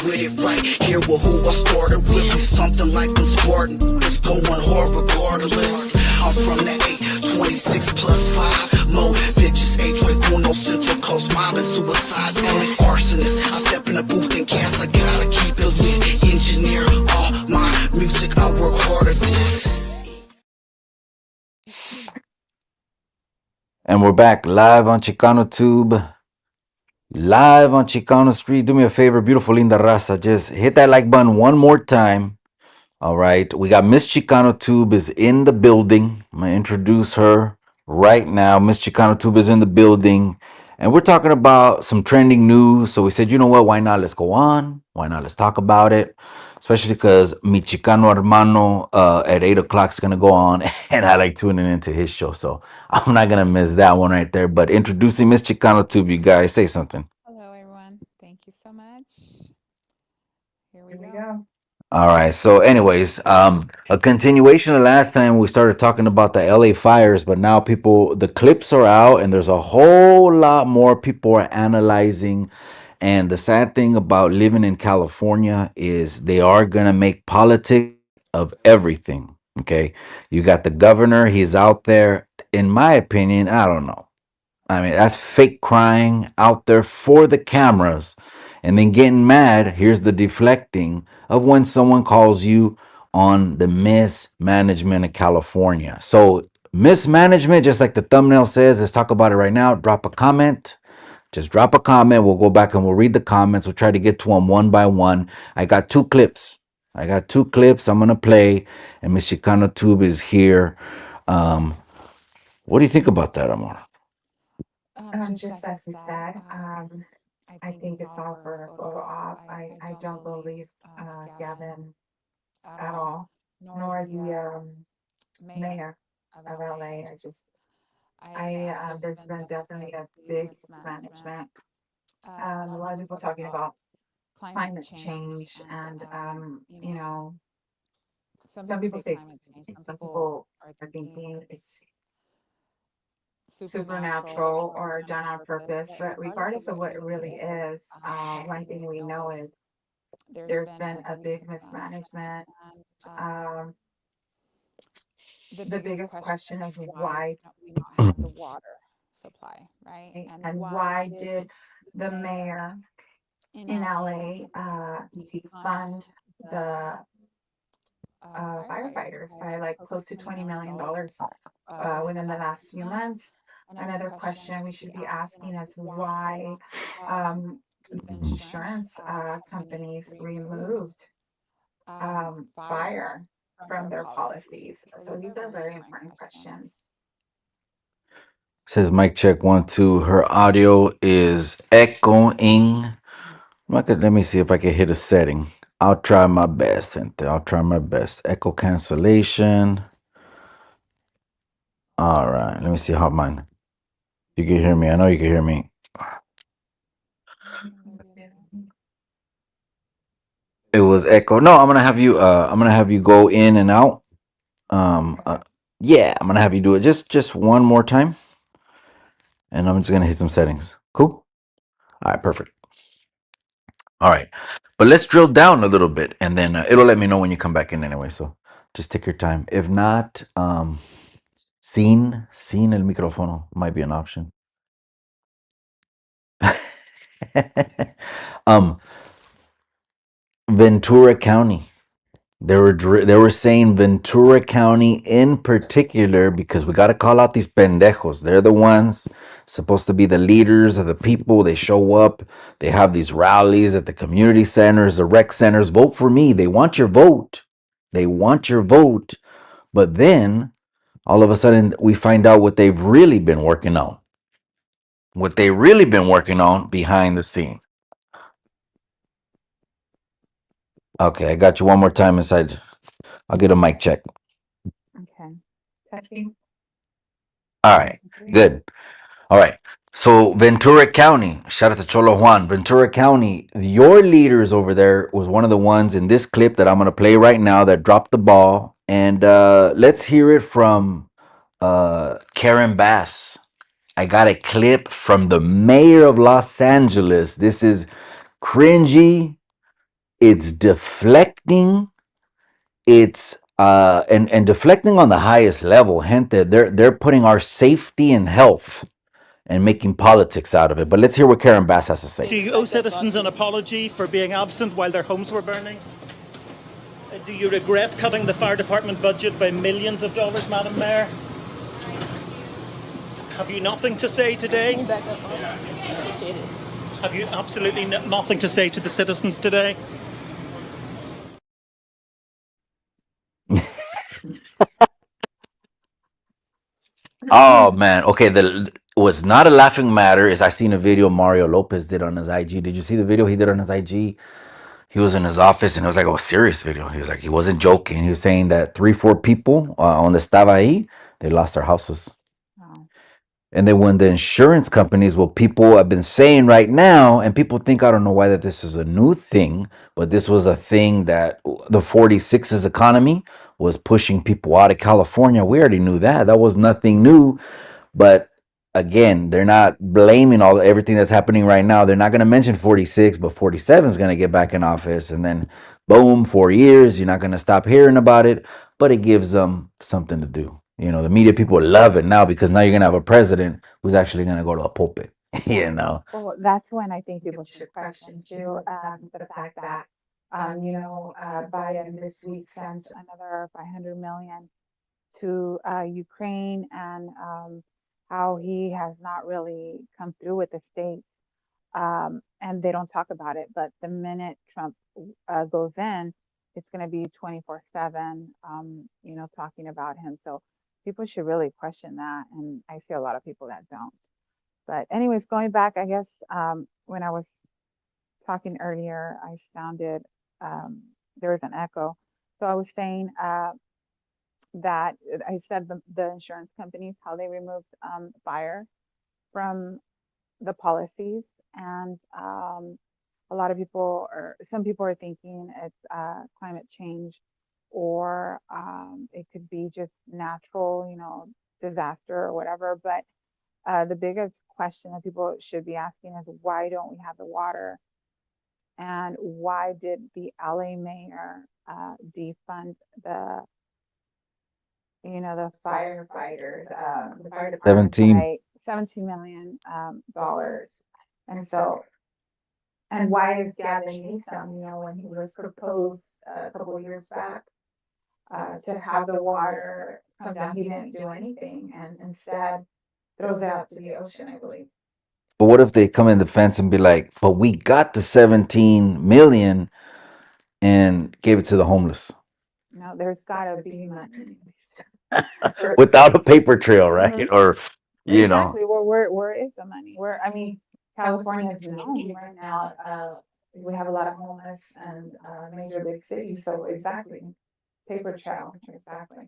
with it right. Here with who I started with, be something like a Spartan. It's going hard regardless. I'm from the 826 plus 5. Mo bitches, H-Ray, Central Coast, mom and suicide. Police arsonist. I step in the booth and cast, I gotta keep it lit. Engineer all my music, I work hard at this. And we're back live on Chicano Tube, live on Chicano Street. Do me a favor, beautiful Linda Raza, just hit that like button one more time. All right, we got Miss Chicano Tube is in the building. I'm gonna introduce her right now. Miss Chicano Tube is in the building, and we're talking about some trending news. So we said, you know what? Why not? Let's go on. Why not? Let's talk about it. Especially because Mi Chicano Hermano at 8 o'clock is gonna go on, and I like tuning into his show, so I'm not gonna miss that one right there. But introducing Miss Chicano Tube, you guys say something. Hello, everyone. Thank you so much. Here we Here we go. go. All right. So, anyways, a continuation of last time we started talking about the LA fires, but now the clips are out, and there's a whole lot more people are analyzing. And the sad thing about living in California is they are gonna make politics of everything. Okay, you got the governor; he's out there. In my opinion, I don't know. I mean, that's fake crying out there for the cameras and then getting mad. Here's the deflecting of when someone calls you on the mismanagement of California. So, mismanagement, just like the thumbnail says, let's talk about it right now. Drop a comment. Just drop a comment. We'll go back and we'll read the comments. We'll try to get to them one by one. I got two clips. I'm going to play, and Miss Chicano Tube is here. Um, what do you think about that, Amor? Just Just as you as you said, said, I I think think it's it's all all for a for a photo photo op. op. I I don't don't believe believe Gavin Gavin at at all, all, nor nor the the mayor mayor of of LA. LA. There's There's been been definitely definitely a a big big mismanagement. management. A A lot of lot of people people talking talking about about climate climate change, change, and and you you know, know, some some people people say say, climate change. Some some people people are are thinking thinking it's it's supernatural supernatural or or done done on on purpose. purpose. But But regardless of regardless of what it what it really really is, is, one one thing thing we we know know is is there's there's been been a a big big mismanagement, mismanagement. and Um, the the biggest biggest question question is is why why, don't we not have the water supply, right? right? And And why why did did the the mayor mayor in in LA LA defund defund the the firefighters firefighters by by like like close to close to $20 $20 million million dollars within the within the last last few few months? months? Another Another question we question we should be should be asking us asking is is why why um, um, these insurance companies companies removed removed fire fire from their from their policies. policies. So So these are these are very very important important questions. questions. Says mic check 1 2. Her audio is echoing. Let me see if I can hit a setting. I'll try my best, Cynthia. I'll try my best. Echo cancellation. All right. Let me see how mine. You can hear me. I know you can hear me. You can go the other way. It was echo. No, I'm gonna have you. I'm gonna have you go in and out. Um. Uh, yeah, I'm gonna have you do it just one more time, and I'm just gonna hit some settings. Cool. All right. Perfect. All right. But let's drill down a little bit, and then it'll let me know when you come back in anyway. So just take your time. If not, sin el micrófono might be an option. um, Ventura County. They were saying Ventura County in particular because we got to call out these pendejos. They're the ones supposed to be the leaders of the people. They show up. They have these rallies at the community centers, the rec centers. Vote for me. They want your vote. They want your vote. But then all of a sudden we find out what they've really been working on. What they really been working on behind the scene. Okay, I got you one more time inside. I'll get a mic check. Okay. Testing. Testing. All One, right, two, three. good. All right. So Ventura County, shout out to Cholo Juan. Ventura County, your leaders over there was one of the ones in this clip that I'm gonna play right now that dropped the ball. And let's hear it from Karen Bass. I got a clip from the mayor of Los Angeles. This is cringy, it's deflecting, it's and deflecting on the highest level. Gente, they're putting our safety and health and making politics out of it. But let's hear what Karen Bass has to say. Do you owe citizens an apology for being absent while their homes were burning? Do you regret cutting the fire department budget by millions of dollars, Madam Mayor? Have you nothing to say today? Have you absolutely nothing to say to the citizens today? Oh man, okay. The was not a laughing matter. Is I seen a video Mario Lopez did on his IG. Did you see the video he did on his IG? He was in his office and it was like a serious video. He was like he wasn't joking. He was saying that 3, 4 people on the estaba ahí, they lost their houses. Wow. And then when the insurance companies, what people have been saying right now, and people think I don't know why that this is a new thing, but this was a thing that the 46's economy was pushing people out of California. We already knew that. That was nothing new. But again, they're not blaming everything that's happening right now. They're not going to mention 46, but 47 is going to get back in office, and then boom, 4 years. You're not going to stop hearing about it, but it gives them something to do. You know, the media people love it now because now you're going to have a president who's actually going to go to a pulpit. You know, Well, that's when I think people should question too, the fact that, Biden this week sent another 500 million to Ukraine, and how he has not really come through with the states. And they don't talk about it, but the minute Trump goes in, it's going to be 24/7, talking about him. So people should really question that. And I see a lot of people that don't. But anyways, going back, I guess when I was talking earlier, I sounded there was an echo. So I was saying that I said the insurance companies, how they removed fire from the policies, and a lot of people, or some people, are thinking it's climate change, or it could be just natural, disaster or whatever. But the biggest question that people should be asking is, why don't we have the water? And why did the LA mayor defund the firefighters, the fire department 17. by $17 million dollars? And so, and why is Gavin Newsom, when he was proposed a couple of years back to have the water come down, he didn't do anything, and instead throws it out to the ocean, I believe. but what if they come in defense and be like, but we got the 17 million and gave it to the homeless No, there's gotta be money. without a paper trail, right? Or, you know, Exactly. Well, where is the money? I mean, California is known right now. We have a lot of homeless and major big cities. So exactly, paper trail. Exactly.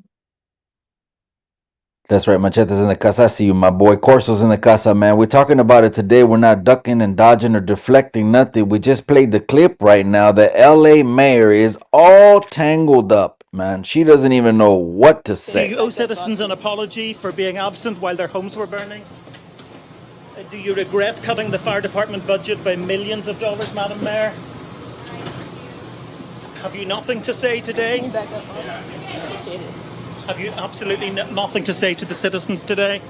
that's right. Machete's in the casa. I see you, my boy. Corso's in the casa, man. We're talking about it today. We're not ducking and dodging or deflecting nothing. We just played the clip right now. The LA mayor is all tangled up, man. She doesn't even know what to Do say. you owe citizens an apology for being absent while their homes were burning? Do you regret cutting the fire department budget by millions of dollars, Madam Mayor? Have you nothing to say today? Have you absolutely nothing to say to the citizens today?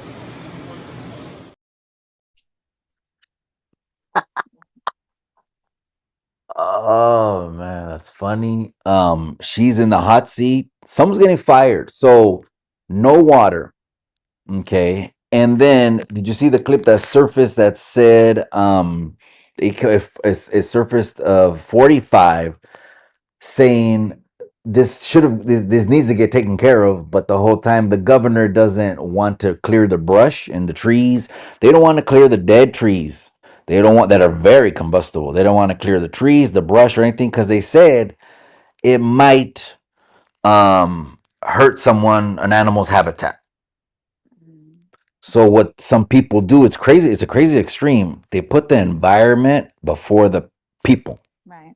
Oh man, that's funny. She's in the hot seat. Someone's getting fired. So no water. Okay. And then did you see the clip that surfaced that said it surfaced of 45 saying this needs to get taken care of, but the whole time the governor doesn't want to clear the brush and the trees. They don't want to clear the dead trees. They don't want that are very combustible. They don't want to clear the trees, the brush, or anything because they said it might hurt someone, an animal's habitat. So what some people do, it's crazy. It's a crazy extreme. They put the environment before the people. Right.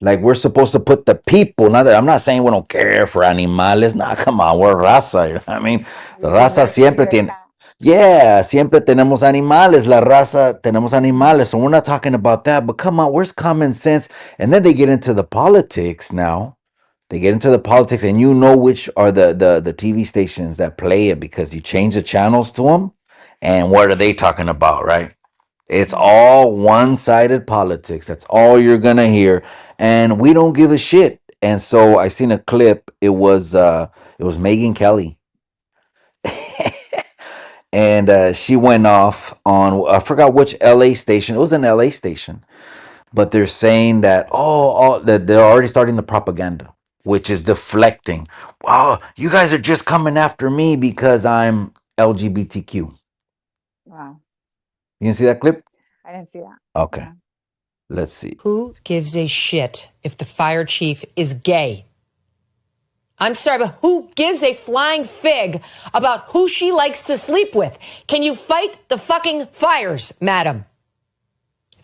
Like we're supposed to put the people. Not that I'm not saying we don't care for animales. Nah, come on, we're raza. You know what I mean, the We do raza everything siempre they tiene. can. Yeah, siempre tenemos animales, la raza tenemos animales. So we're not talking about that, but come on, where's common sense? And then they get into the politics now. They get into the politics, and you know which are the TV stations that play it because you change the channels to them. And what are they talking about, right? It's Mhm. all one-sided politics. That's all you're gonna hear, and we don't give a shit. And so I seen a clip. It was Megan Kelly, and she went off on I forgot which LA station. It was an LA station, but they're saying that that they're already starting the propaganda, which is deflecting. Wow, you guys are just coming after me because I'm LGBTQ. Wow. You can see that clip? I didn't see that. Okay, Yeah. let's see. Who gives a shit if the fire chief is gay? I'm sorry, but who gives a flying fig about who she likes to sleep with? Can you fight the fucking fires, madam?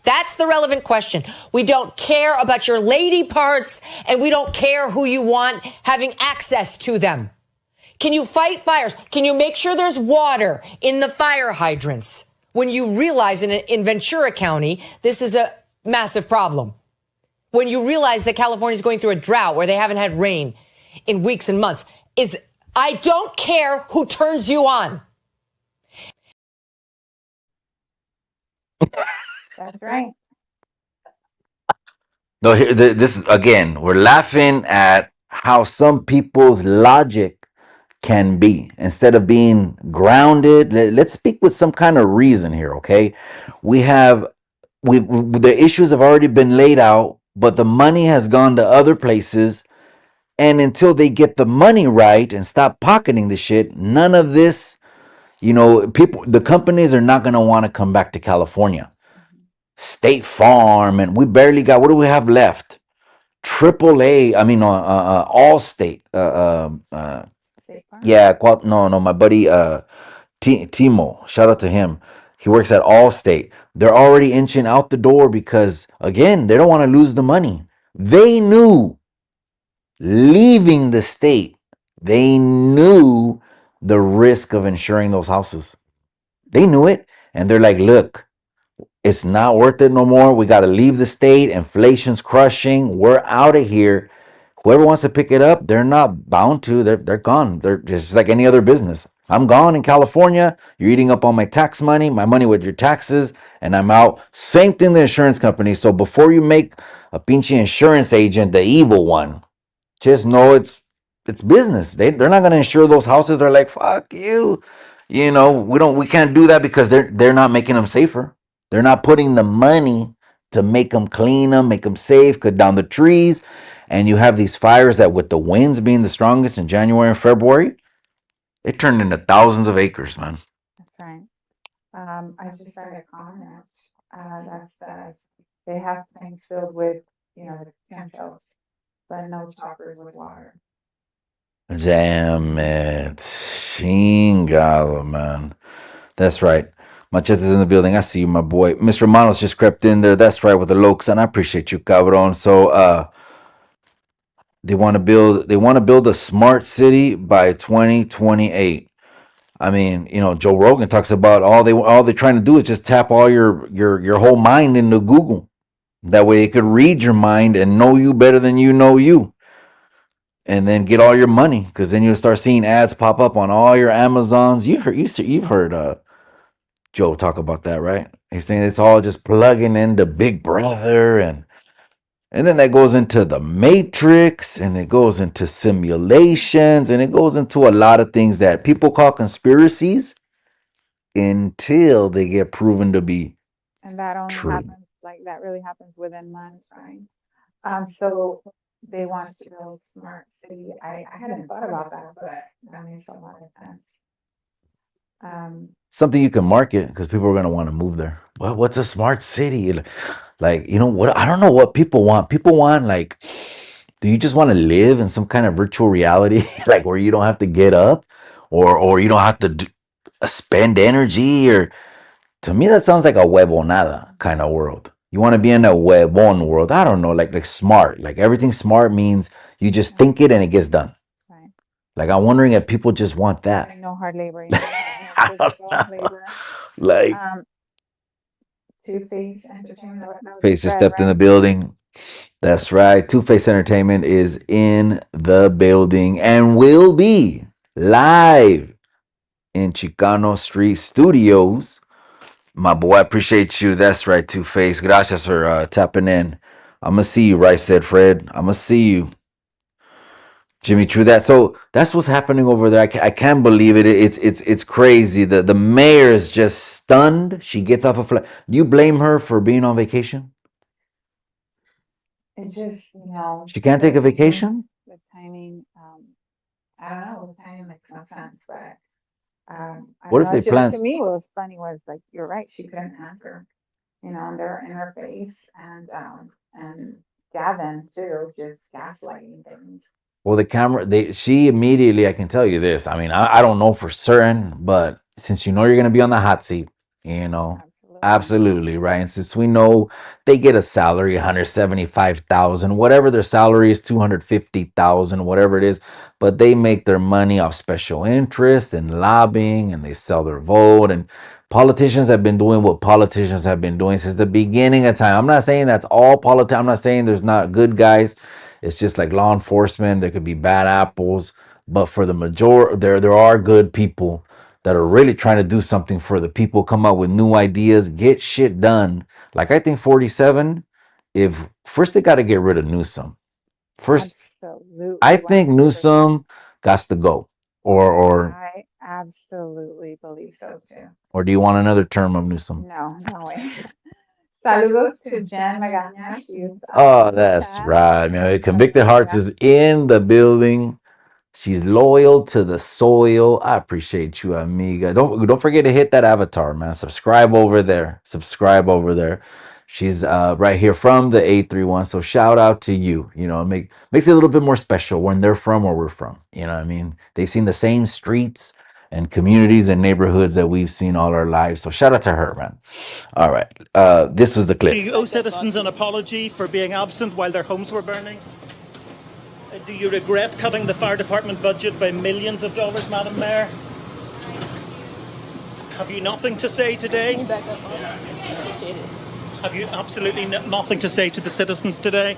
That's the relevant question. We don't care about your lady parts, and we don't care who you want having access to them. Can you fight fires? Can you make sure there's water in the fire hydrants? When you realize in Ventura County, this is a massive problem. When you realize that California is going through a drought where they haven't had rain in weeks and months, I don't care who turns you on. That's right. No, this is again, we're laughing at how some people's logic can be instead of being grounded. Let's speak with some kind of reason here, okay? We have the issues have already been laid out, but the money has gone to other places, and until they get the money right and stop pocketing the shit, none of this, the companies are not going to want to come back to California. Mhm. State Farm, and we barely got, what do we have left? Triple A, I mean, All State. State Farm. Yeah, no, my buddy, Timo. Shout out to him. He works at Allstate. They're already inching out the door because, again, they don't want to lose the money. They knew leaving the state. They knew the risk of insuring those houses. They knew it, and they're like, "Look, it's not worth it no more. We got to leave the state. Inflation's crushing. We're out of here. Whoever wants to pick it up, they're not bound to. They're gone. They're just like any other business. I'm gone in California. You're eating up all my money with your taxes, and I'm out. Same thing the insurance company. So before you make a pinchy insurance agent the evil one, just know it's business. They're not gonna insure those houses. They're like, fuck you. We can't do that because they're not making them safer. They're not putting the money to make them clean them, make them safe, cut down the trees. And you have these fires that, with the winds being the strongest in January and February, it turned into thousands of acres, man. That's right. I just read a comment that says they have tanks filled with, the chemtrails, but no choppers with water. Damn it. Chingado, man. That's right. Machete's in the building. I see you, my boy. Mr. Manos just crept in there. That's right, with the Lokes, and I appreciate you, cabron. So they want to build a smart city by 2028. I mean, Joe Rogan talks about all they're trying to do is just tap all your whole mind into Google. That way it could read your mind and know you better than you know you. And then get all your money, because then you'll start seeing ads pop up on all your Amazons. You've heard Joe talk about that, right? He's saying it's all just plugging into Big Brother, and then that goes into the Matrix, and it goes into simulations, and it goes into a lot of things that people call conspiracies until they get proven to be And that only true. happens, like, that really happens within months, right? So they want to build smart city. I hadn't thought about that, but that makes a lot of sense. Something you can market because people are going to want to move there. What's a smart city? Like, what? I don't know what people want. People want, like, do you just want to live in some kind of virtual reality, like where you don't have to get up, or you don't have to spend energy? Or to me, that sounds like a huevonada kind of world. You want to be in a huevon world. I don't know, like smart. Like everything smart means you just think it and it gets done. Right. Like I'm wondering if people just want that. Like no hard labor. physical labor. Like, Um, Two-Face Entertainment. that was Face just Fred, stepped in the right? building. That's right. Two Face Entertainment is in the building and will be live in Chicano Street Studios. My boy, I appreciate you. That's right, Two Face. Gracias for tapping in. I'm gonna see you, right? Said Fred. I'm gonna see you, Jimmy. True that. So that's what's happening over there. I can't believe it. It's crazy. The mayor is just stunned. She gets off a flight. Do you blame her for being on vacation? It just, She can't take a vacation. The timing. I don't know, the timing makes no sense, but I I What don't if know. they It's just plan? to me, what was funny was like, you're right. She she couldn't couldn't answer, and they're in her face, and Gavin Gavin too, just gaslighting things. Well, the camera, she immediately, I can tell you this. I mean, I don't know for certain, but since you know you're going to be on the hot seat, you know, absolutely. absolutely, right? And since we know they get a salary, 175,000, whatever their salary is, 250,000, whatever it is, but they make their money off special interest and lobbying and they sell their vote. And politicians have been doing what politicians have been doing since the beginning of time. I'm not saying that's all politics. I'm not saying there's not good guys. It's just like law enforcement. There could be bad apples, but for the majority, there are good people that are really trying to do something for the people. Come up with new ideas, get shit done. Like I think 47. If first they got to get rid of Newsom. First, I Absolutely, think 100%. Newsom got to go. Or I absolutely I believe believe so so too. too. or do you want another term of Newsom? No, no way. Saludos Saludos to to Jen Jen Magaña. Magaña. She's She's Oh, in the that's chat. right, man. Convicted Hearts Amiga. is in the building. She's loyal to the soil. I appreciate you, amiga. Don't forget to hit that avatar, man. Subscribe over there. Subscribe over there. She's right here from the 831. So shout out to you. You know, makes it a little bit more special when they're from where we're from. You know what I mean? They've seen the same streets and communities and neighborhoods that we've seen all our lives. So shout out to her, man. All right. This was the Do clip. you owe citizens an apology for being absent while their homes were burning? Do you regret cutting the fire department budget by millions of dollars, Madam Mayor? Have you nothing to say today? Can you back up, boss? Appreciate it. Have you absolutely nothing to say to the citizens today?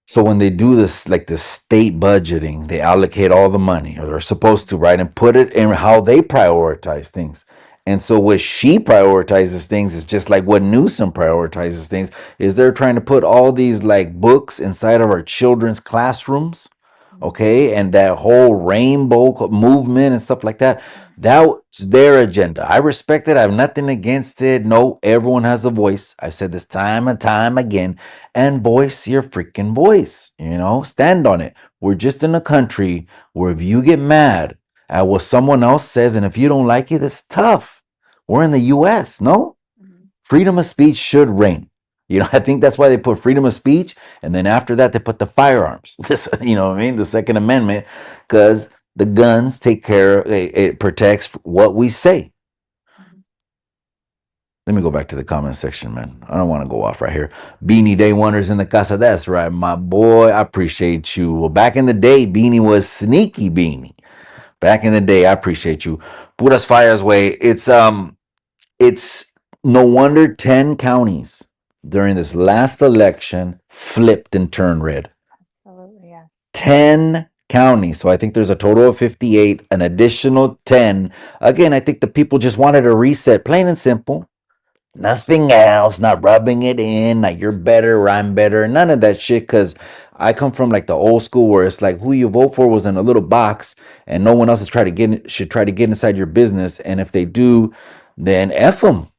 So when they do this, like the state budgeting, they allocate all the money, or they're supposed to, right, and put it in how they prioritize things. And so what she prioritizes things is just like what Newsom prioritizes things, is they're trying to put all these like books inside of our children's classrooms, okay, and that whole movement and stuff like that. That's their agenda. I respect it. I have nothing against it. No, everyone has a voice. I've said this time and time again. And voice your freaking voice. You know, stand on it. We're just in a country where if you get mad at what someone else says and if you don't like it, it's tough. We're in the US, no? Freedom of speech should reign. You know, I think that's why they put freedom of speech, and then after that they put the firearms. You know what I mean? The Second Amendment, because the guns take care. It protects what we say. Let me go back to the comment section, man. I don't want to go off right here. Beanie Day Wonders in the casa. That's right, my boy. I appreciate you. Well, back in the day, Beanie was sneaky Beanie. Back in the day, I appreciate you. Puras Fires way. It's no wonder 10 counties during this last election flipped and turned red. Absolutely, yeah. 10 counties. So I think there's a total of 58, an additional 10. Again, I think the people just wanted a reset, plain and simple. Nothing else, not rubbing it in, like you're better or I'm better, none of that shit. Because I come from like the old school where it's like who you vote for was in a little box, and no one else should try to get inside your business. And if they do, then F them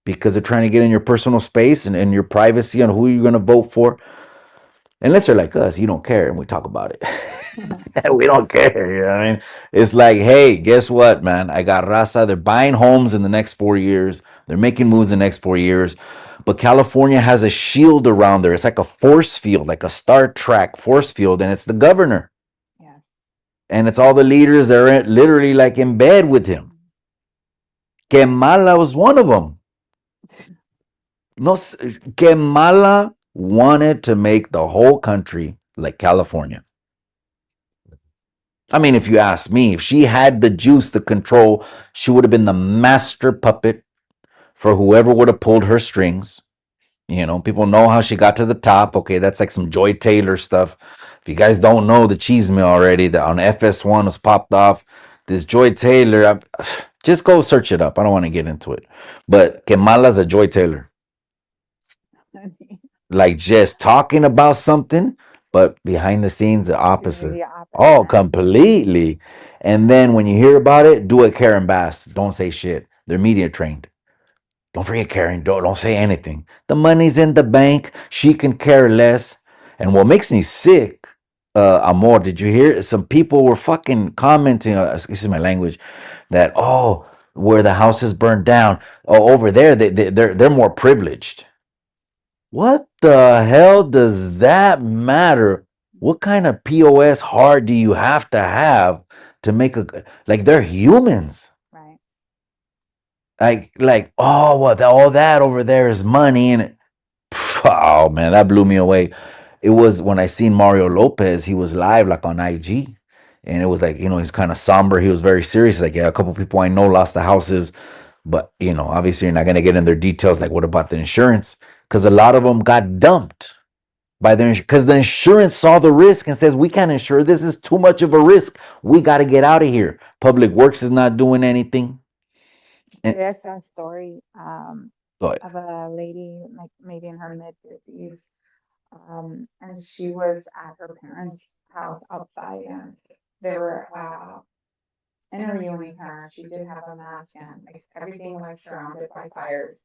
because they're trying to get in your personal space and your privacy on who you're going to vote for. Unless they're like us, you don't care, and we talk about it. We don't care, you know what I mean? It's like, hey, guess what, man? I got raza. They're buying homes in the next 4 years. They're making moves in the next 4 years. But California has a shield around there. It's like a force field, like a Star Trek force field, and it's the governor. Yeah. And it's all the leaders that are literally like in bed with him. Kemala was one of them. No, Kemala wanted to make the whole country like California. I mean, if you ask me, if she had the juice to control, she would have been the master puppet for whoever would have pulled her strings. You know, people know how she got to the top. Okay, that's like some Joy Taylor stuff. If you guys don't know the cheese mill already, that on FS1 was popped off. This Joy Taylor, just go search it up. I don't want to get into it. But Kemala's a Joy Taylor. Like just talking about something, but behind the scenes, the Doing opposite. the opposite. Oh, completely. And then when you hear about it, do it Karen Bass. Don't say shit. They're media trained. Don't forget Karen. Don't say anything. The money's in the bank. She can care less. And what makes me sick, Amor, did you hear? Some people were fucking commenting, excuse my language, that where the houses burned down, over there they're more privileged. What the hell does that matter? What kind of POS heart do you have to make like they're humans? Right. Like oh well all that over there is money and oh man that blew me away. It was when I seen Mario Lopez, he was live like on IG, and it was like he's kind of somber, he was very serious, like yeah, a couple people I know lost the houses, but obviously you're not going to get in their details, like what about the insurance, because a lot of them got dumped by their because the insurance saw the risk and says we can't insure this, is too much of a risk, we got to get out of here. Public Works is not doing anything. And, There's a story go ahead. of a lady, like maybe in her mid 50s, and she was at her parents' house outside, and they were interviewing her. She did have a mask, and like everything was surrounded by fires.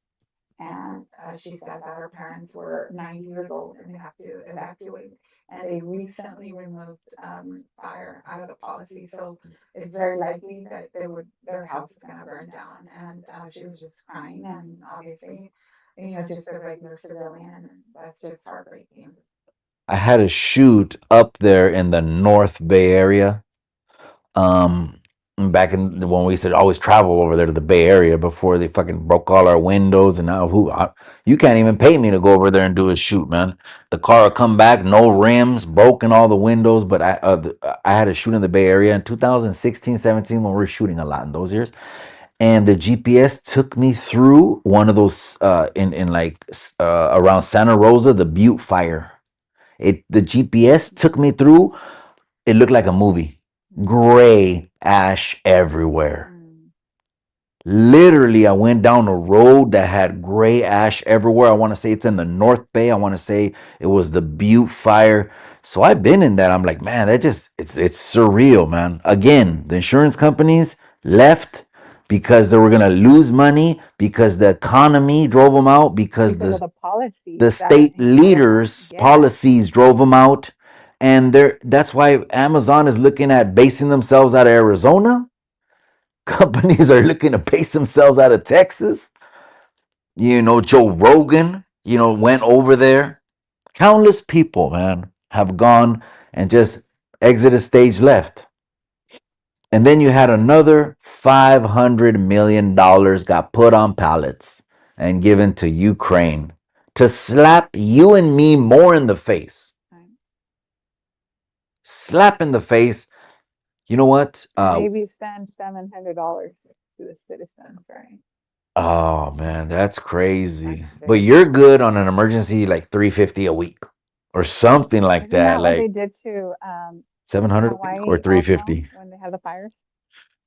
And she said that her parents were 90 years old and they have to evacuate. And they recently removed fire out of the policy, so it's very likely that their house is going to burn down. And she was just crying, and obviously, just a regular civilian, and that's just heartbreaking. I had a shoot up there in the North Bay area. Um, back in when we used to always travel over there to the Bay Area before they fucking broke all our windows, and now you can't even pay me to go over there and do a shoot, man. The car will come back, no rims, broken all the windows. But I had a shoot in the Bay Area in 2016, 17 when we were shooting a lot in those years, and the GPS took me through one of those in like around Santa Rosa, the Butte fire. The GPS took me through. It looked like a movie. Gray ash everywhere. Literally, I went down a road that had gray ash everywhere. I want to say it's in the North Bay. I want to say it was the Butte fire. So I've been in that. I'm like, man, it's surreal, man. Again, the insurance companies left because they were gonna lose money, because the economy drove them out, because Because of the policies the that state leaders' yeah. policies drove them out. And that's why Amazon is looking at basing themselves out of Arizona. Companies are looking to base themselves out of Texas. Joe Rogan, went over there. Countless people, man, have gone and just exited stage left. And then you had another $500 million got put on pallets and given to Ukraine to slap you and me more in the face. Slap in the face. You know what? Maybe send $700 to the citizens, right? Oh man, that's crazy. That's But very you're good on an emergency like 350 a week or something like Isn't that, that what they like did to 700 a week or Hawaii also 350. when they had the fires?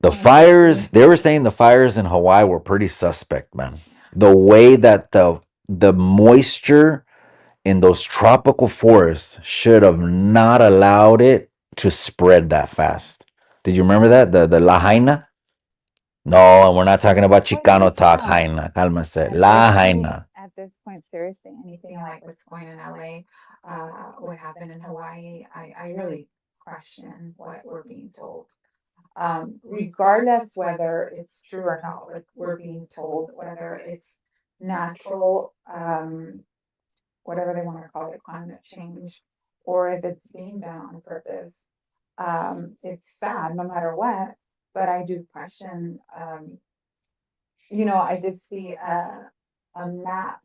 The 2016. fires, they were saying the fires in Hawaii were pretty suspect, man. The way that the moisture in those tropical forests should have not allowed it to spread that fast. Did you remember that? The Lahaina? No, and we're not talking about Chicano talk, No. Jaina. Cálmese. Lahaina. At this point, seriously, Anything anything like what's going in LA, what happened in Hawaii, I really question what we're being told. Regardless whether it's true or not, like we're being told, whether it's natural, whatever they want to call it, climate change, or if it's being done on purpose. It's sad no matter what, but I do question, I did see a map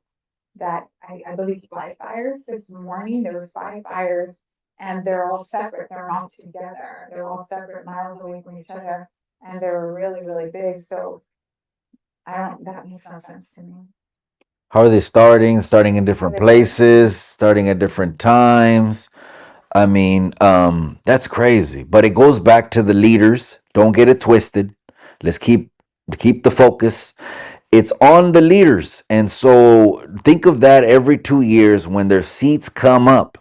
that I believe five fires this morning. There was five fires and they're all separate. They're not together. They're all separate, miles away from each other, and they're really, really big. So I don't. That makes no sense to me. How are they starting? Starting in different places, starting at different times. I mean, that's crazy. But it goes back to the leaders. Don't get it twisted. Let's keep the focus. It's on the leaders. And so think of that every 2 years when their seats come up.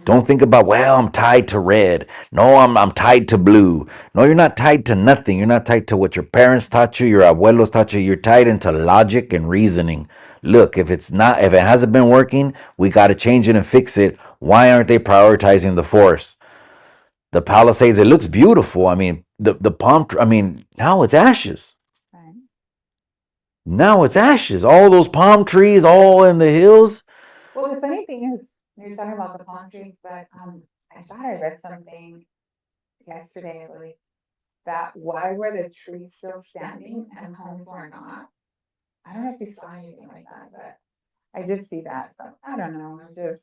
Don't think about, well, I'm tied to red. No, I'm tied to blue. No, you're not tied to nothing. You're not tied to what your parents taught you, your abuelos taught you. You're tied into logic and reasoning. Look, if if it hasn't been working, we got to change it and fix it. Why aren't they prioritizing the forest? The Palisades, it looks beautiful. I mean, the I mean, now it's ashes. Right. Now it's ashes. All those palm trees, all in the hills. Well, the funny thing is, you're talking about the palm trees, but I thought I read something yesterday, I believe, that why were the trees still standing and homes were not? I don't know if you saw anything like that, but I did see that. So I don't know. I'm just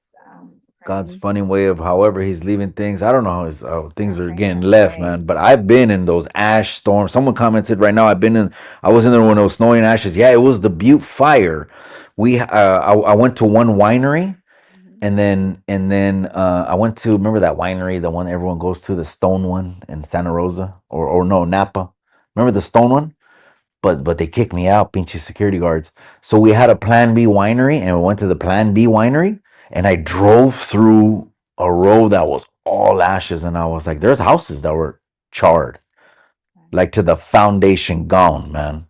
God's praying. funny way of however he's leaving things. I don't know how things I'm are praying getting that left, way. man. But I've been in those ash storms. Someone commented right now. I was in there when it was snowing ashes. Yeah, it was the Butte fire. I went to one winery, Mhm. and then I went to, remember that winery, the one everyone goes to, the Stone one in Santa Rosa, or no, Napa. Remember the Stone one? But they kicked me out, pinche security guards. So we had a Plan B winery, and we went to the Plan B winery, and I drove through a road that was all ashes, and I was like, "There's houses that were charred, like to the foundation gone, man.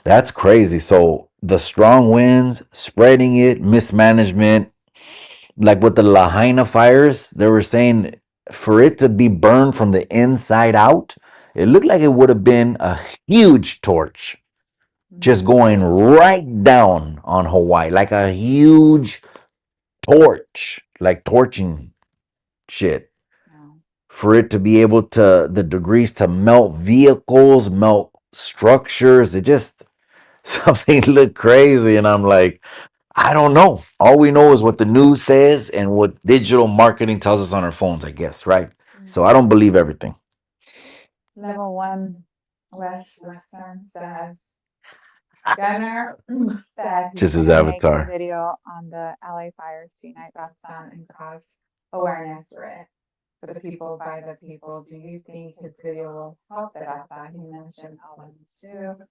That's crazy." So the strong winds, spreading it, mismanagement, like with the Lahaina fires, they were saying for it to be burned from the inside out, it looked like it would have been a huge torch just going right down on Hawaii, like a huge torch, like torching shit. Wow. For it to be able to, the degrees to melt vehicles, melt structures, it just, something looked crazy. And I'm like, I don't know. All we know is what the news says and what digital marketing tells us on our phones, I guess, right? So I don't believe everything. Level 1 West Western says Gunner said he's Just his gonna make a avatar. video on the LA fires tonight got sun and cause awareness for it for the people by the people. Do you think his video will help it? I thought he mentioned all of them too.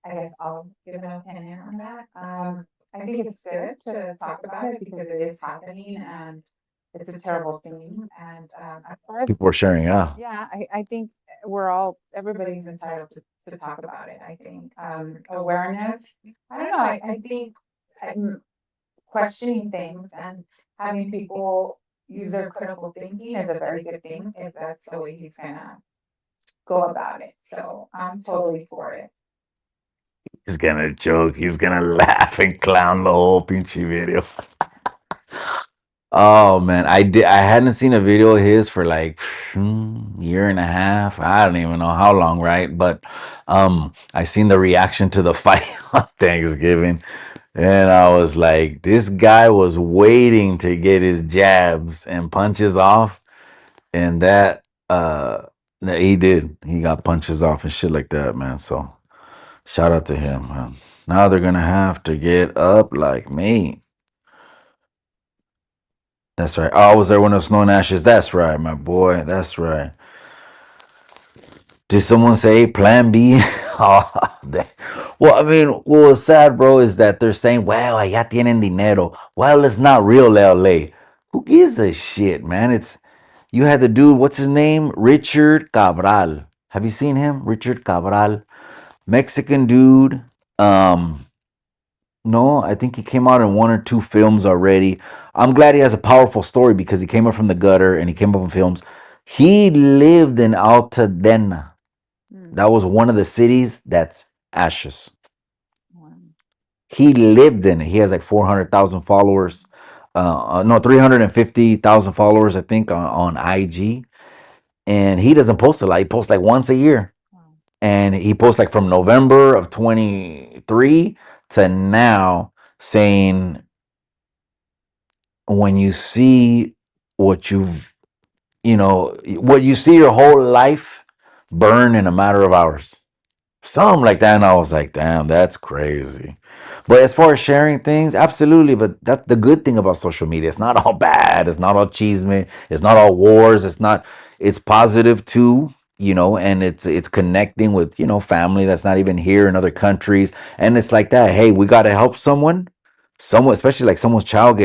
I guess I'll give an opinion on that. I think it's good to talk about it because it is happening and it's a terrible thing. And as far as People are sharing out. yeah, I think everybody's entitled to talk about it. I think awareness. I don't know. I think I'm questioning things and having people use their critical thinking is a very good thing if that's the way he's gonna go about it. So I'm totally for it. He's gonna joke. He's gonna laugh and clown the whole pinchy video. Oh man, I hadn't seen a video of his for like year and a half. I don't even know how long, right? But I seen the reaction to the fight on Thanksgiving, and I was like, this guy was waiting to get his jabs and punches off, and that he did. He got punches off and shit like that, man. So shout out to him, man. Now they're gonna have to get up like me. That's right. Oh, I was there when it was snow and ashes. That's right, my boy. That's right. Did someone say Plan B? Oh, well, I mean, what was sad, bro, is that they're saying, well, allá tienen dinero. Well, it's not real LA. Who gives a shit, man? You had the dude, what's his name? Richard Cabral. Have you seen him? Richard Cabral. Mexican dude. Um, No, I think he came out in one or two films already. I'm glad he has a powerful story because he came up from the gutter and he came up in films. He lived in Altadena. That was one of the cities that's ashes. Wow. He lived in it. He has like 400,000 followers. No, 350,000 followers, I think, on IG. And he doesn't post a lot. He posts like once a year. Wow. And he posts like from November of 23 to now saying when you see what you've, what you see your whole life burn in a matter of hours. Something like that. And I was like, damn, that's crazy. But as far as sharing things, absolutely. But that's the good thing about social media. It's not all bad. It's not all cheesement. It's not all wars. It's positive too, and it's connecting with, family that's not even here in other countries. And it's like that. Hey, we got to help someone, especially like someone's child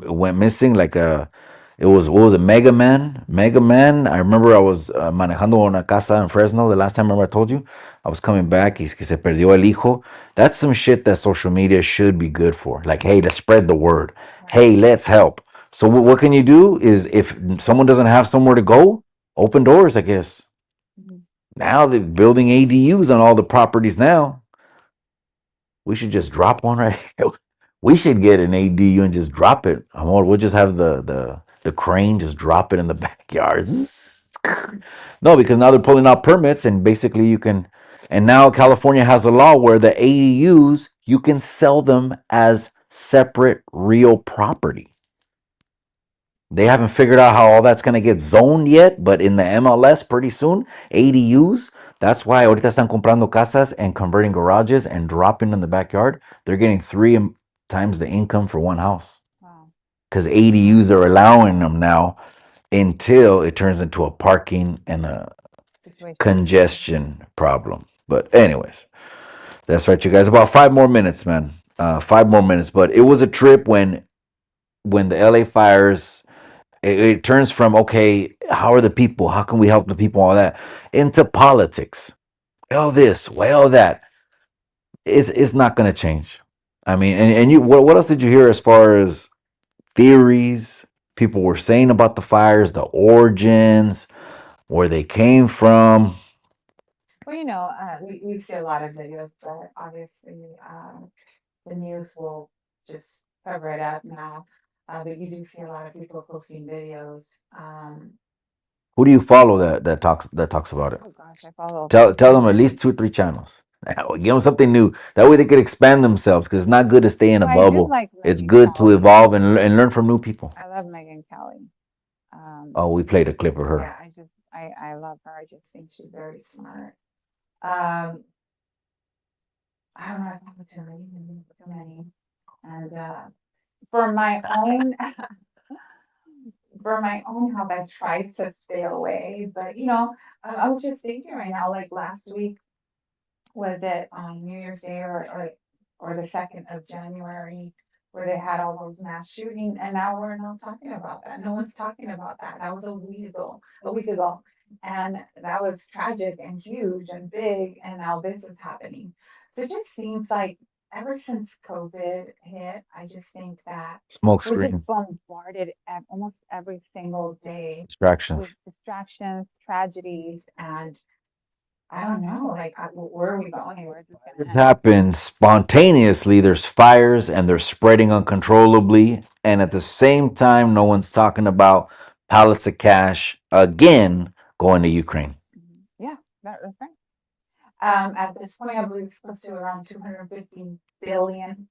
went missing. Like it was, what was it, Mega Man? Mega Man. I remember I was manejando una casa in Fresno the last time. Remember I told you I was coming back. Que se perdió el hijo. That's some shit that social media should be good for. Like, hey, let's spread the word. Hey, let's help. So what can you do is, if someone doesn't have somewhere to go, open doors, I guess. Mhm. Now they're building ADUs on all the properties now. We should just drop one right here. We should get an ADU and just drop it. We'll just have the crane just drop it in the backyard. No, because now they're pulling out permits, and basically you can. And now California has a law where the ADUs, you can sell them as separate real property. They haven't figured out how all that's going to get zoned yet, but in the MLS pretty soon, ADUs, that's why ahorita están comprando casas and converting garages and dropping in the backyard. They're getting times the income for one house, Wow. because ADUs are allowing them now until it turns into a parking and a Situation. congestion problem. But anyways, that's right, you guys. About 5 more minutes, man. 5 more minutes. But it was a trip when the LA fires. It turns from, okay, how are the people? How can we help the people? All that into politics. Well, this, well, that. It's not going to change. I mean, and you, what else did you hear as far as theories people were saying about the fires, the origins, where they came from? Well, we see a lot of videos, but obviously the news will just cover it up now. But you do see a lot of people posting videos. Who do you follow that talks about it? Oh gosh, I follow Tell them at least 2 or 3 channels. Give them something new. That way they could expand themselves. Because it's not good to stay in a Well, I do bubble. like It's Megan good to Kelly. evolve and learn from new people. I love Megan Kelly. Oh, we played a clip of her. Yeah, I love her. I just think she's very smart. Um, I don't know. I follow too many, and for my own for my own health, I tried to stay away. But I was just thinking right now, like last week, was it on New Year's Day or the 2nd of January, where they had all those mass shootings, and now we're not talking about that. No one's talking about that. That was a week ago, and that was tragic and huge and big, and now this is happening. So it just seems like ever since COVID hit, I just think that Smoke we're just screens, bombarded almost every single day with distractions. distractions, tragedies. and I don't know, like, where are we going? Where is this going to It's end? happened spontaneously. There's fires and they're spreading uncontrollably. And at the same time, no one's talking about pallets of cash again going to Ukraine. Yeah, that's right. At this point, I believe it's close to around $250 billion.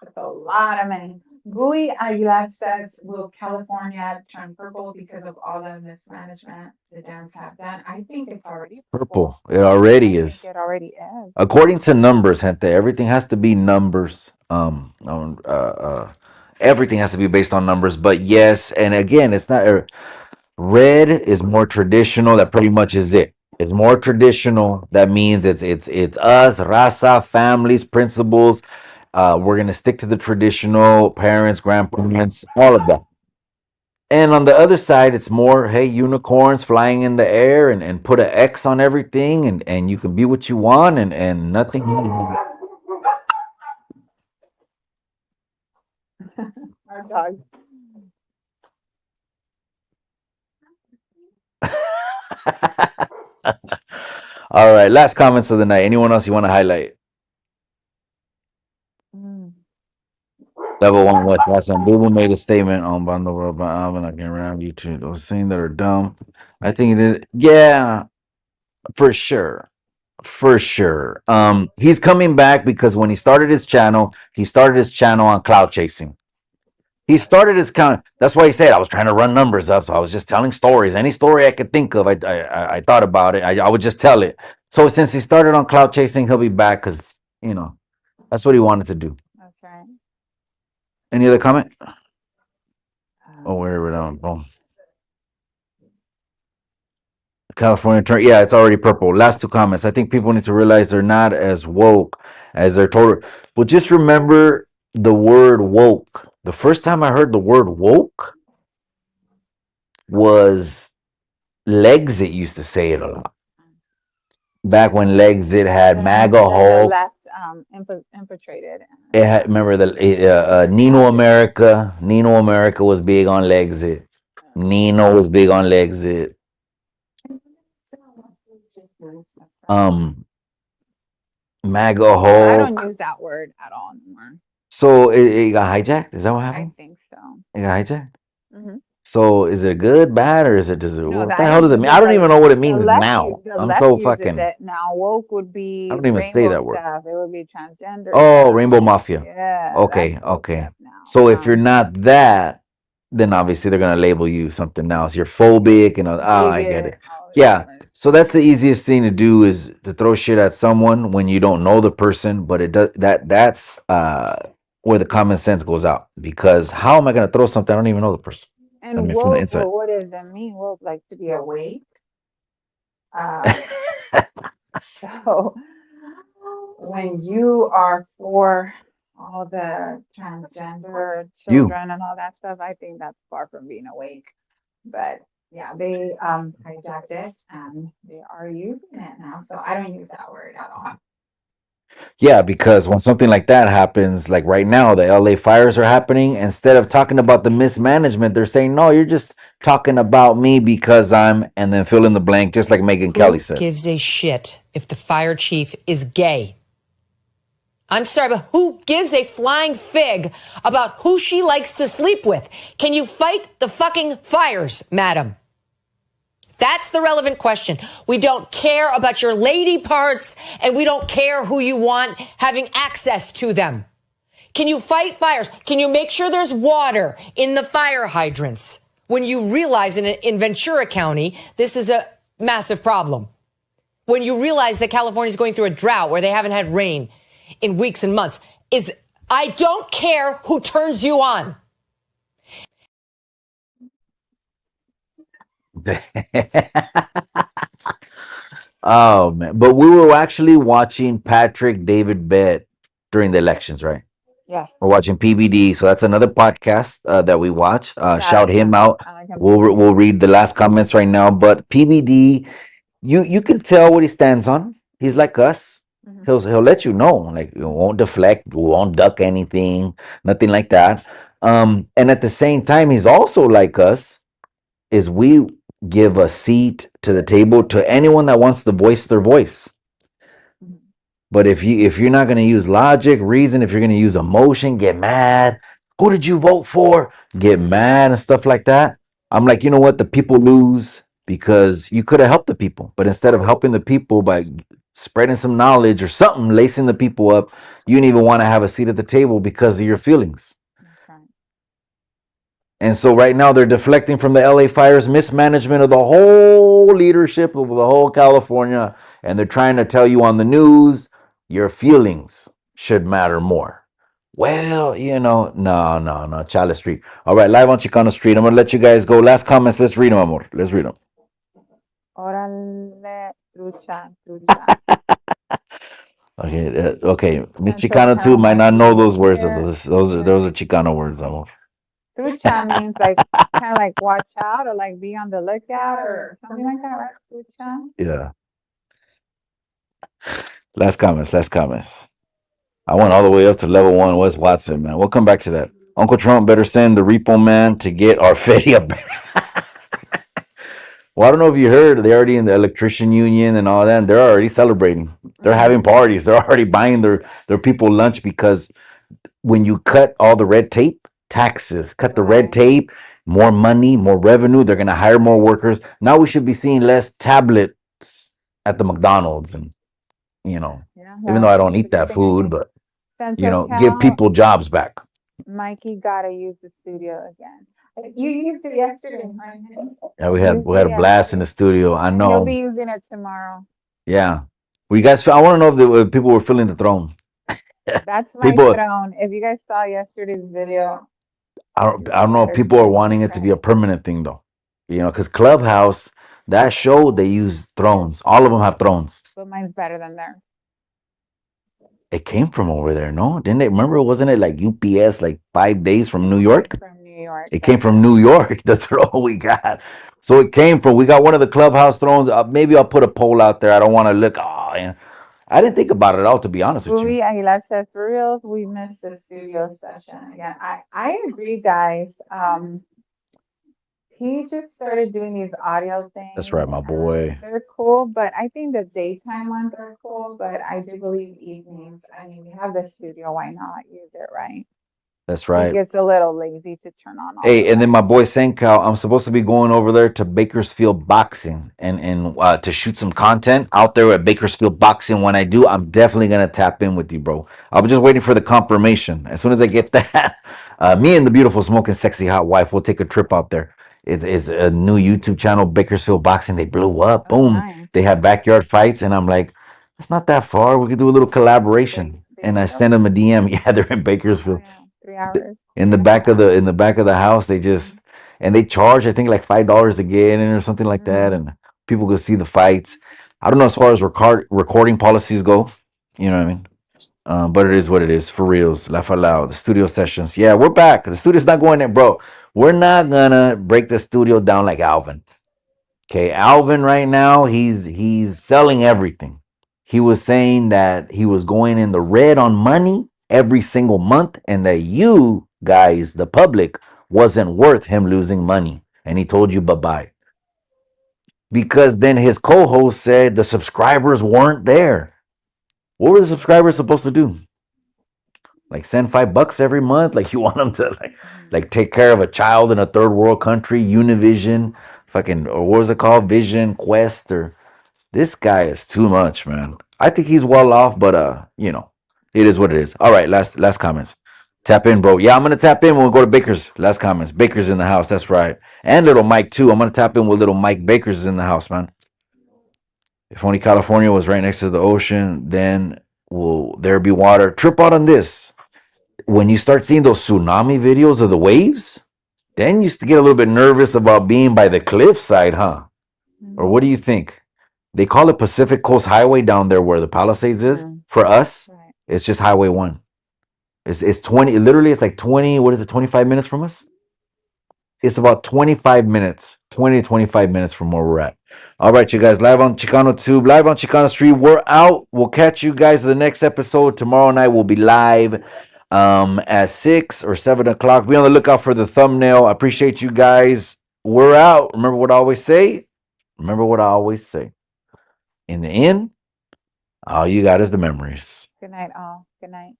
That's a lot of money. Gui Aguilar says, will California turn purple because of all the mismanagement the Dems have done? I think it's already Purple. It already I think is. it already is. According to numbers, gente, everything has to be numbers. Everything has to be based on numbers. But yes, and again, it's not. Red is more traditional. That pretty much is it. It's more traditional. That means it's us, raza, families, principles. We're gonna stick to the traditional, parents, grandparents, all of that. And on the other side, it's more, hey, unicorns flying in the air, and put an X on everything, and you can be what you want, and nothing. Our dog. All right, last comments of the night. Anyone else you want to highlight? Mm. Level one, what? That's some Google made a statement on Bando World by Alvin. I can around YouTube. Those things that are dumb. I think it is. Yeah, for sure. For sure. He's coming back because when he started his channel on cloud chasing. He started his count. That's why he said I was trying to run numbers up. So I was just telling stories. Any story I could think of, I thought about it. I would just tell it. So since he started on cloud chasing, he'll be back because that's what he wanted to do. That's right. Any other comment? Oh, Um, wherever down. Boom. California turn. Yeah, it's already purple. Last two comments. I think people need to realize they're not as woke as they're told. But just remember the word woke. The first time I heard the word woke was Legsit used to say it a lot. Back when Legsit had MAGA then the Hulk. left infiltrated. It had, remember Nino America. Nino America was big on Legsit. Nino was big on Legsit. MAGA I don't Hulk. use that word at all anymore. So it got hijacked. Is that what I happened? think so. It got hijacked. Hmm. So is it good, bad, or is it just No, what the I hell does it don't mean? use I don't like even know what it the means left. now. The I'm left so uses fucking. it now. Woke would I be don't even say rainbow that word. stuff. It would be transgender Oh, stuff. Rainbow Mafia. Yeah, that's Okay, woke okay. stuff now. So if you're not that, then obviously they're gonna label you something else. You're phobic and I get Bigot, it. all this Yeah. different. So that's the easiest thing to do is to throw shit at someone when you don't know the person, but it does that's where the common sense goes out. Because how am I gonna throw something? I don't even know the person. I And mean from the woke, inside. well, what does that mean? Woke, like to be awake. Um, so when you are for all the transgender You. children and all that stuff, I think that's far from being awake. But yeah, they hijacked it and they are using it now. So I don't use that word at all. Yeah, because when something like that happens, like right now, the LA fires are happening. Instead of talking about the mismanagement, they're saying, no, you're just talking about me because I'm, and then fill in the blank, just like Megan Kelly Who said. gives a shit if the fire chief is gay? I'm sorry, but who gives a flying fig about who she likes to sleep with? Can you fight the fucking fires, madam? That's the relevant question. We don't care about your lady parts, and we don't care who you want having access to them. Can you fight fires? Can you make sure there's water in the fire hydrants? When you realize in Ventura County, this is a massive problem. When you realize that California is going through a drought where they haven't had rain in weeks and months, I don't care who turns you on. Oh man! But we were actually watching Patrick David Bett during the elections, right? Yes. We're watching PBD, so that's another podcast that we watch. Shout him out. I like him. We'll read the last comments right now. But PBD, you can tell what he stands on. He's like us. Mhm. He'll let you know. Like we won't deflect, we won't duck anything, nothing like that. And at the same time, he's also like us. Is we give a seat to the table to anyone that wants to voice their voice. Mhm. But if you're not going to use logic, reason, if you're going to use emotion, get mad. Who did you vote for? Get mad and stuff like that. I'm like, you know what? The people lose because you could have helped the people, but instead of helping the people by spreading some knowledge or something, lacing the people up, you didn't even want to have a seat at the table because of your feelings. That's right. And so right now they're deflecting from the LA fires, mismanagement of the whole leadership of the whole California, and they're trying to tell you on the news your feelings should matter more. Well, no, Chale Street. All right, live on Chicano Street. I'm gonna let you guys go. Last comments. Let's read them, amor. Let's read them. Órale, trucha, trucha. Okay. Miss Central Chicano too might not know those words. California. Those are Chicano words, amor. Trucha means like kind of like watch out or like be on the lookout or something like that, right? Trucha. Yeah. Last comments. Last comments. I went all the way up to level 1. Wes Watson, man. We'll come back to that. Uncle Trump better send the repo man to get our Fedia back. Well, I don't know if you heard, they're already in the electrician union and all that, and they're already celebrating. They're having parties. They're already buying their people lunch because when you cut all the red tape, taxes, cut the red Right. tape, more money, more revenue, they're going to hire more workers. Now we should be seeing less tablets at the McDonald's and, Yeah, even though well, I don't that's a eat good that thing, I food, guess. but, Central give Cal, people jobs back. Mikey gotta use the studio again. You used it yesterday, right? Yeah, You used we it had a blast in yesterday, the studio. I and you'll be know. using it tomorrow. Yeah. Well, you guys, I want to know if people were feeling the throne. That's my People, throne. If you guys saw yesterday's video, I don't you know if better people are stay wanting it to be a subscribed. permanent thing though. You know, because Clubhouse, that show, they use thrones. All of them have thrones. But mine's better than theirs. It came from over there, no? Didn't they? Remember, wasn't it like UPS, like 5 days from New Came York? from New York. It came That's from right. New York, the throne we got. So it came from, we got one of the Clubhouse thrones. Maybe I'll put a poll out there. I don't want to look. Oh, yeah. I didn't think about it at all, to be honest with you. Louis Aguilar says, for reals, we missed the studio session again. I agree, guys. He just started doing these audio That's things right, my and boy. they're cool, but I think the daytime ones are cool, but I do believe evenings. I mean, we have the studio, why not use it, right? That's He right. gets a little lazy to turn on all the Hey, and then lights. my boy Senko, I'm supposed to be going over there to Bakersfield Boxing and to shoot some content out there at Bakersfield Boxing. When I do, I'm definitely gonna tap in with you, bro. I'm just waiting for the confirmation. As soon as I get that, me and the beautiful smoking sexy hot wife will take a trip out there. It's a new YouTube channel, Bakersfield Boxing. They blew up. Oh, Boom. nice. They have backyard fights, and I'm like, it's not that far. We could do a little collaboration. And I Bakersfield. send them a DM. Yeah, they're in Oh Bakersfield yeah, 3 hours, in three the and a half back of hours. the house. They Mhm. just and they charge, I think, like $5 to get in or something like that, Mhm. and people can see the fights. I don't know as far as recording policies go. You know what I mean? But it is what it is, for reals. Laugh out loud. The studio sessions. Yeah, we're back. The studio's not going in, bro. We're not gonna break the studio down like Alvin. Okay, Alvin right now, he's selling everything. He was saying that he was going in the red on money every single month, and that you guys, the public, wasn't worth him losing money. And he told you bye-bye. Because then his co-host said the subscribers weren't there. What were the subscribers supposed to do? Like send $5 every month? Like you want them to Mhm. like take care of a child in a third world country, Univision, fucking, or what was it called? Vision Quest, or this guy is too much, man. I think he's well off, but it is what it is. All right, last comments. Tap in, bro. Yeah, I'm gonna tap in when we go to Baker's. Last comments. Baker's in the house. That's right. And little Mike too. I'm gonna tap in with little Mike. Baker's in the house, man. If only California was right next to the ocean, then will there be water? Trip out on this. When you start seeing those tsunami videos of the waves, then you get a little bit nervous about being by the cliffside, huh? Or what do you Mhm. think? They call it Pacific Coast Highway down there where the Palisades is. Mhm. For us, Right. it's just Highway 1. It's 20, literally it's like 20, what is it, 25 minutes from us? It's about 25 minutes, 20 to 25 minutes from where we're at. All right, you guys, live on Chicano Tube, live on Chicano Street. We're out. We'll catch you guys in the next episode. Tomorrow night we'll be live at 6 or 7 o'clock. Be on the lookout for the thumbnail. I appreciate you guys. We're out. Remember what I always say? Remember what I always say. In the end, all you got is the memories. Good night, all. Good night.